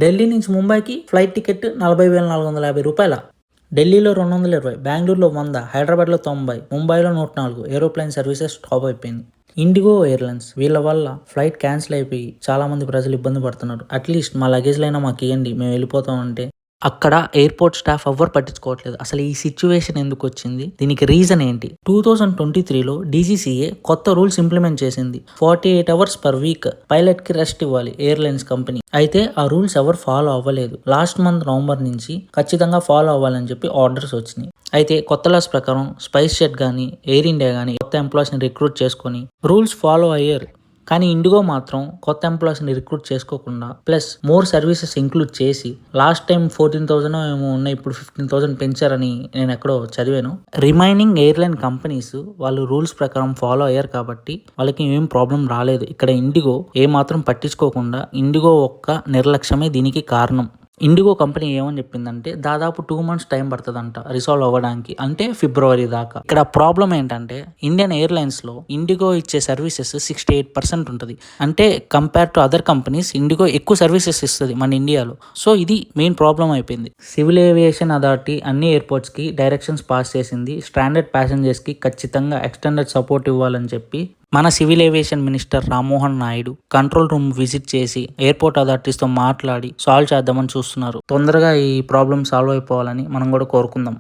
ఢిల్లీ నుంచి ముంబైకి flight ticket 40,450 రూపాయల. ఢిల్లీలో 220, బెంగళూరులో 100, హైదరాబాద్లో 90, ముంబైలో 104 ఏరోప్లేన్ సర్వీసెస్ స్టాప్ అయిపోయింది. ఇండిగో ఎయిర్లైన్స్ వీళ్ళ వల్ల ఫ్లైట్ క్యాన్సిల్ అయిపోయి చాలామంది ప్రజలు ఇబ్బంది పడుతున్నారు. అట్లీస్ట్ మా లగేజ్లైనా మాకు ఇవ్వండి, మేము వెళ్ళిపోతాం అంటే అక్కడ ఎయిర్పోర్ట్ స్టాఫ్ ఎవ్వరు పట్టించుకోవట్లేదు. అసలు ఈ సిచ్యువేషన్ ఎందుకు వచ్చింది, దీనికి రీజన్ ఏంటి? 2023లో డీజీసీఏ కొత్త రూల్స్ ఇంప్లిమెంట్ చేసింది. 48 అవర్స్ పర్ వీక్ పైలట్ కి రెస్ట్ ఇవ్వాలి ఎయిర్లైన్స్ కంపెనీ. అయితే ఆ రూల్స్ ఎవరు ఫాలో అవ్వలేదు. లాస్ట్ మంత్ నవంబర్ నుంచి ఖచ్చితంగా ఫాలో అవ్వాలని చెప్పి ఆర్డర్స్ వచ్చినాయి. అయితే కొత్త లాస్ ప్రకారం స్పైస్ జెట్ కానీ ఎయిర్ ఇండియా కానీ కొత్త ఎంప్లాయీస్ని రిక్రూట్ చేసుకొని రూల్స్ ఫాలో అయ్యారు. కానీ ఇండిగో మాత్రం కొత్త ఎంప్లాయీస్ని రిక్రూట్ చేసుకోకుండా ప్లస్ మోర్ సర్వీసెస్ ఇంక్లూడ్ చేసి లాస్ట్ టైం 14,000 ఏమో ఉన్నాయి, ఇప్పుడు 15,000 పెంచారని నేను ఎక్కడో చదివాను. రిమైనింగ్ ఎయిర్లైన్ కంపెనీస్ వాళ్ళు రూల్స్ ప్రకారం ఫాలో అయ్యారు కాబట్టి వాళ్ళకి ఏం ప్రాబ్లం రాలేదు. ఇక్కడ ఇండిగో ఏమాత్రం పట్టించుకోకుండా ఇండిగో ఒక్క నిర్లక్ష్యమే దీనికి కారణం. ఇండిగో కంపెనీ ఏమని చెప్పిందంటే దాదాపు 2 months టైం పడుతుందంట రిసాల్వ్ అవ్వడానికి, అంటే ఫిబ్రవరి దాకా. ఇక్కడ ప్రాబ్లం ఏంటంటే ఇండియన్ ఎయిర్లైన్స్లో ఇండిగో ఇచ్చే సర్వీసెస్ 68% ఉంటుంది. అంటే compare to other companies IndiGo ఎక్కువ సర్వీసెస్ ఇస్తుంది మన ఇండియాలో. సో ఇది మెయిన్ ప్రాబ్లం అయిపోయింది. సివిల్ ఏవియేషన్ అథారిటీ అన్ని ఎయిర్పోర్ట్స్కి డైరెక్షన్స్ పాస్ చేసింది. స్ట్రాండర్డ్ ప్యాసింజర్స్కి ఖచ్చితంగా ఎక్స్టెండెడ్ సపోర్ట్ ఇవ్వాలని చెప్పి మన civil aviation minister Rammohan Naidu control room visit చేసి ఎయిర్పోర్ట్ అథారిటీస్తో మాట్లాడి సాల్వ్ చేద్దామని చూస్తున్నారు. తొందరగా ఈ ప్రాబ్లం సాల్వ్ అయిపోవాలని మనం కూడా కోరుకుందాం.